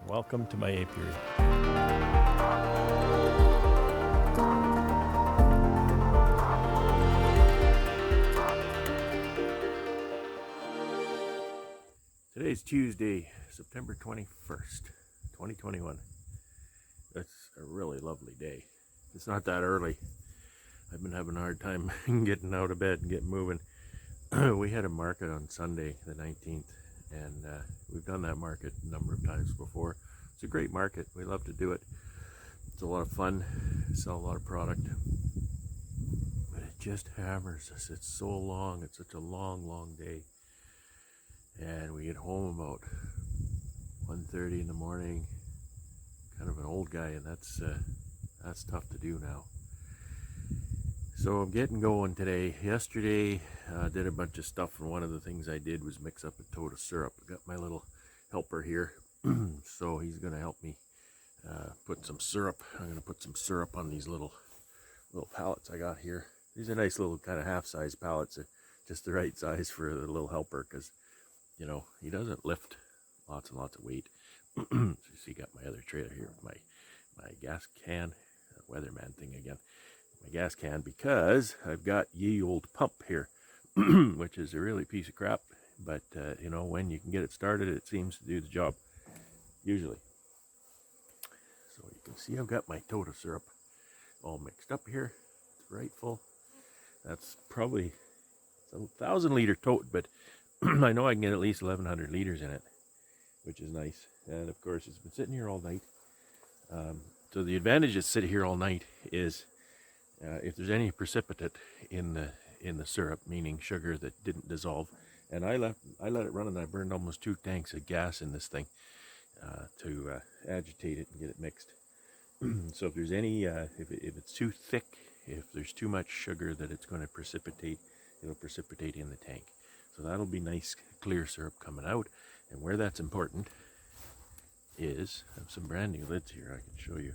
Welcome to my apiary. Today's Tuesday, September 21st, 2021. It's a really lovely day. It's not that early. I've been having a hard time getting out of bed and getting moving. We had a market on Sunday, the 19th, and we've done that market a number of times before. It's a great market. We love to do it. It's a lot of fun. Sell a lot of product. But it just hammers us. It's so long. It's such a long day. And we get home about 1:30 in the morning. Kind of an old guy, and that's tough to do now. So I'm getting going today. Yesterday I did a bunch of stuff, and one of the things I did was mix up a tote of syrup. I got my little helper here, so he's going to help me put some syrup. I'm going to put some syrup on these little pallets I got here. These are nice little kind of half-size pallets, just the right size for the little helper, because you know he doesn't lift lots and lots of weight. So you see, got my other trailer here with my gas can, weatherman thing again. My gas can, because I've got ye old pump here, which is a really piece of crap, but you know, when you can get it started, it seems to do the job usually. So you can see I've got my tote of syrup all mixed up here. It's right full. That's probably a 1,000-liter tote, but I know I can get at least 1,100 liters in it, which is nice. And of course, it's been sitting here all night. So the advantage to sit here all night is if there's any precipitate in the syrup, meaning sugar that didn't dissolve, and I let it run, and I burned almost 2 tanks of gas in this thing to agitate it and get it mixed. So if there's any, if it's too thick, if there's too much sugar that it's going to precipitate, it'll precipitate in the tank. So that'll be nice clear syrup coming out. And where that's important is, I have some brand new lids here I can show you.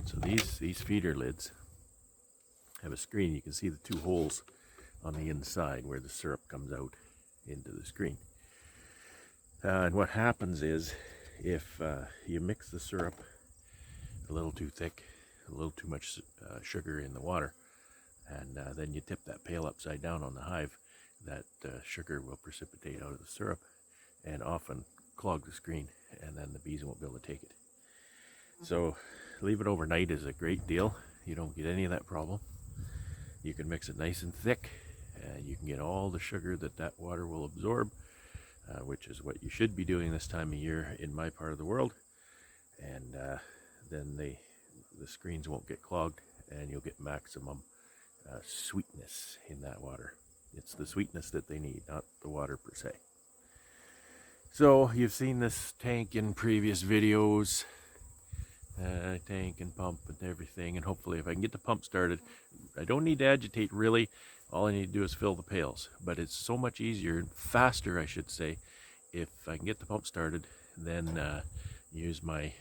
So these feeder lids have a screen. You can see the 2 holes on the inside where the syrup comes out into the screen. And what happens is, if you mix the syrup a little too thick, a little too much sugar in the water, and then you tip that pail upside down on the hive, that sugar will precipitate out of the syrup and often clog the screen, and then the bees won't be able to take it. So leave it overnight is a great deal. You don't get any of that problem. You can mix it nice and thick, and you can get all the sugar that water will absorb, which is what you should be doing this time of year in my part of the world. And then the screens won't get clogged, and you'll get maximum sweetness in that water. It's the sweetness that they need, not the water per se. So you've seen this tank in previous videos, tank and pump and everything, and hopefully if I can get the pump started, I don't need to agitate really. All I need to do is fill the pails, but it's so much easier and faster, I should say, if I can get the pump started, then use my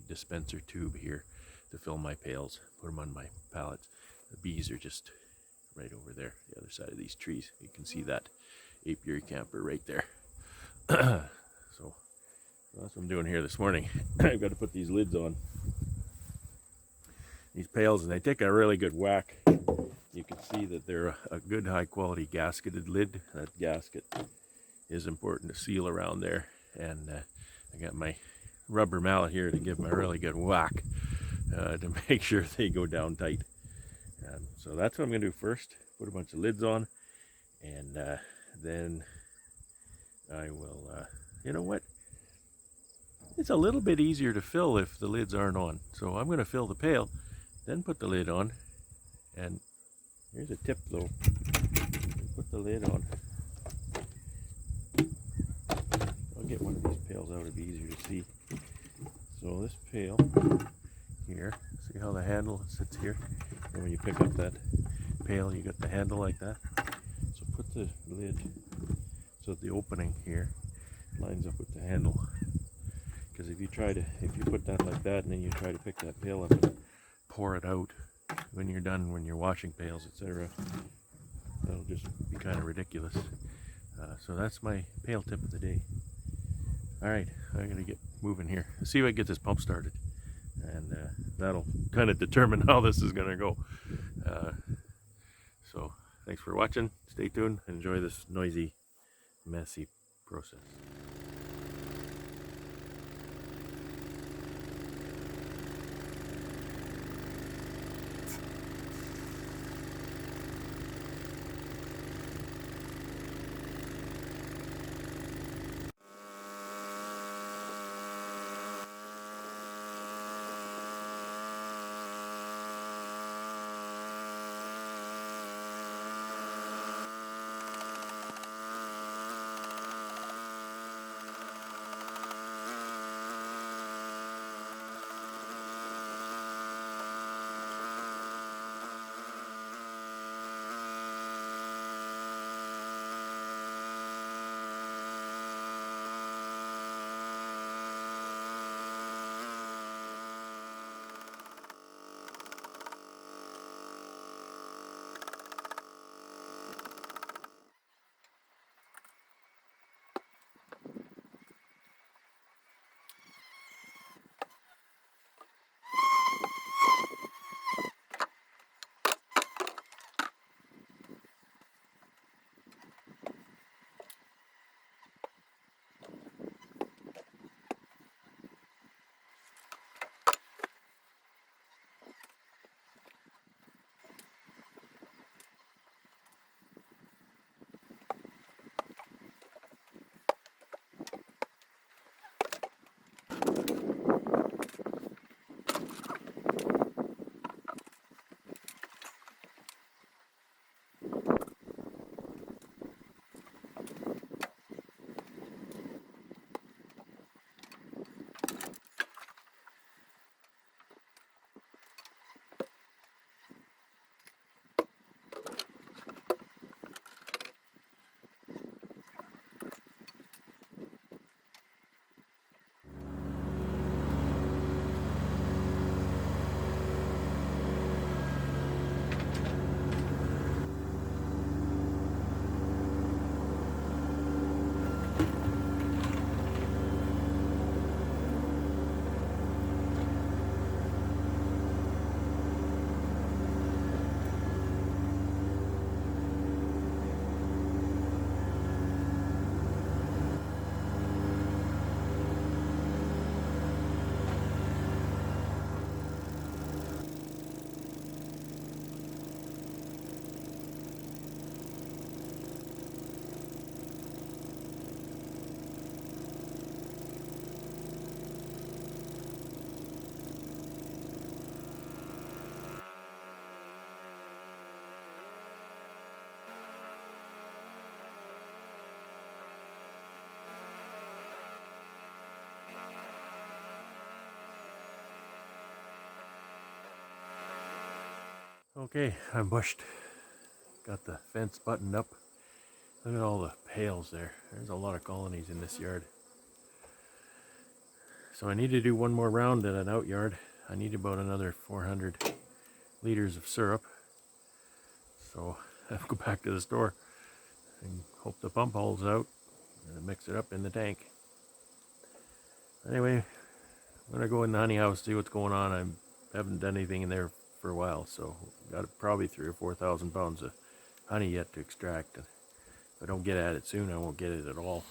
dispenser tube here to fill my pails, put them on my pallets. The bees are just right over there, the other side of these trees. You can see that apiary camper right there. So that's what I'm doing here this morning. I've got to put these lids on these pails, and they take a really good whack. You can see that they're a good high quality gasketed lid. That gasket is important to seal around there, and I got my rubber mallet here to give them a really good whack to make sure they go down tight. So that's what I'm going to do first. Put a bunch of lids on, and then I will, you know what? It's a little bit easier to fill if the lids aren't on. So I'm going to fill the pail, then put the lid on. And here's a tip though. Put the lid on. I'll get one of these pails out, it'll be easier to see. So this pail here, see how the handle sits here? And when you pick up that pail, you got the handle like that. So put the lid so the opening here lines up with the handle. Because if you put that like that, and then you try to pick that pail up and pour it out when you're done, when you're washing pails, etc., that'll just be kind of ridiculous. So that's my pail tip of the day. All right, I'm gonna get moving here. Let's see if I can get this pump started, and that'll kind of determine how this is going to go. So thanks for watching. Stay tuned. Enjoy this noisy, messy process. Okay, I'm bushed. Got the fence buttoned up. Look at all the pails there. There's a lot of colonies in this yard. So I need to do one more round at an out yard. I need about another 400 liters of syrup. So I have to go back to the store and hope the pump holds out and mix it up in the tank. Anyway, I'm gonna go in the honey house, see what's going on. I haven't done anything in there for a while, so got probably 3,000 or 4,000 pounds of honey yet to extract. And if I don't get at it soon, I won't get it at all.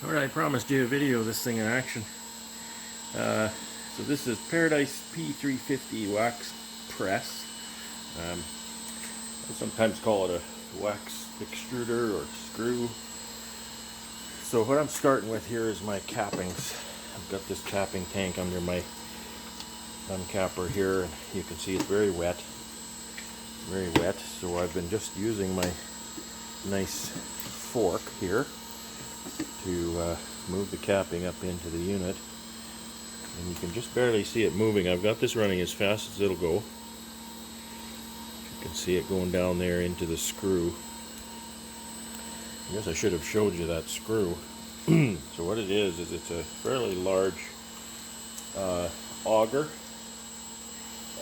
Alright, I promised you a video of this thing in action. So this is Paradise P350 wax press. I sometimes call it a wax extruder or screw. So what I'm starting with here is my cappings. I've got this capping tank under my uncapper here, and you can see it's very wet. Very wet. So I've been just using my nice fork here to move the capping up into the unit. And you can just barely see it moving. I've got this running as fast as it'll go. You can see it going down there into the screw. I guess I should have showed you that screw. So what it is it's a fairly large auger,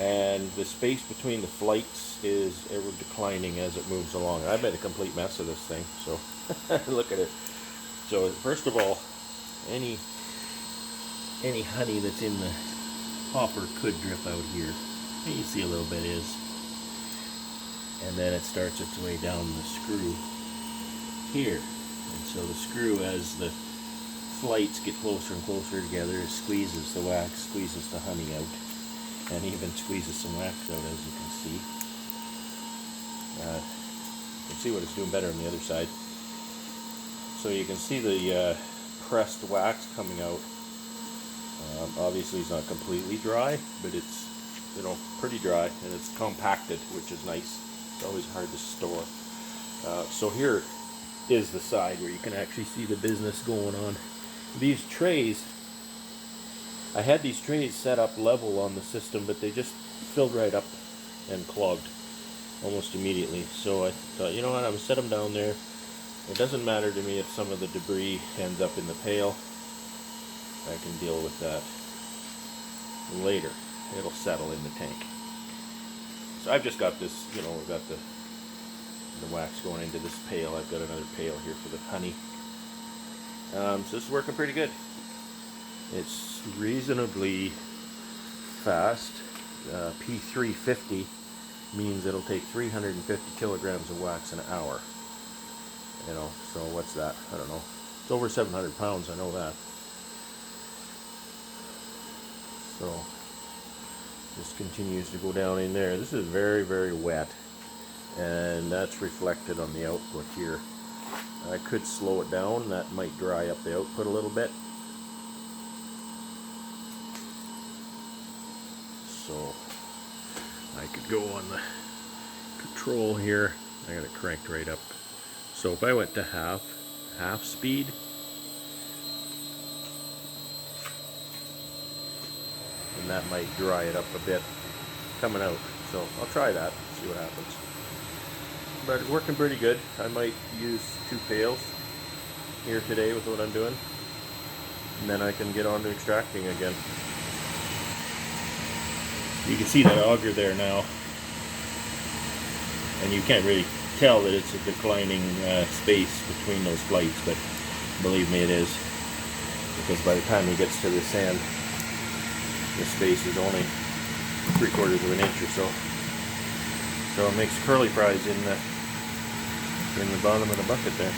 and the space between the flights is ever declining as it moves along. I made a complete mess of this thing, so look at it. So first of all, any any honey that's in the hopper could drip out here. And you see a little bit is. And then it starts its way down the screw here. And so the screw, as the flights get closer and closer together, it squeezes the wax, squeezes the honey out, and even squeezes some wax out, as you can see. You can see what it's doing better on the other side. So you can see the pressed wax coming out. Obviously it's not completely dry, but it's, you know, pretty dry, and it's compacted, which is nice. It's always hard to store. So here is the side where you can actually see the business going on. These trays, I had these trays set up level on the system, but they just filled right up and clogged almost immediately. So I thought, you know what, I'm gonna set them down there. It doesn't matter to me if some of the debris ends up in the pail. I can deal with that later. It'll settle in the tank. So I've just got this, you know, we've got the wax going into this pail. I've got another pail here for the honey. So this is working pretty good. It's reasonably fast. P350 means it'll take 350 kilograms of wax an hour. You know, so what's that? I don't know. It's over 700 pounds, I know that. So this continues to go down in there. This is very, very wet, and that's reflected on the output here. I could slow it down. That might dry up the output a little bit. So I could go on the control here. I got it cranked right up. So if I went to half speed, and that might dry it up a bit coming out. So I'll try that, see what happens. But it's working pretty good. I might use 2 pails here today with what I'm doing, and then I can get on to extracting again. You can see that auger there now, and you can't really tell that it's a declining space between those flights, but believe me, it is, because by the time he gets to this end, the space is only 3/4 of an inch or so. So it makes curly fries in the bottom of the bucket there.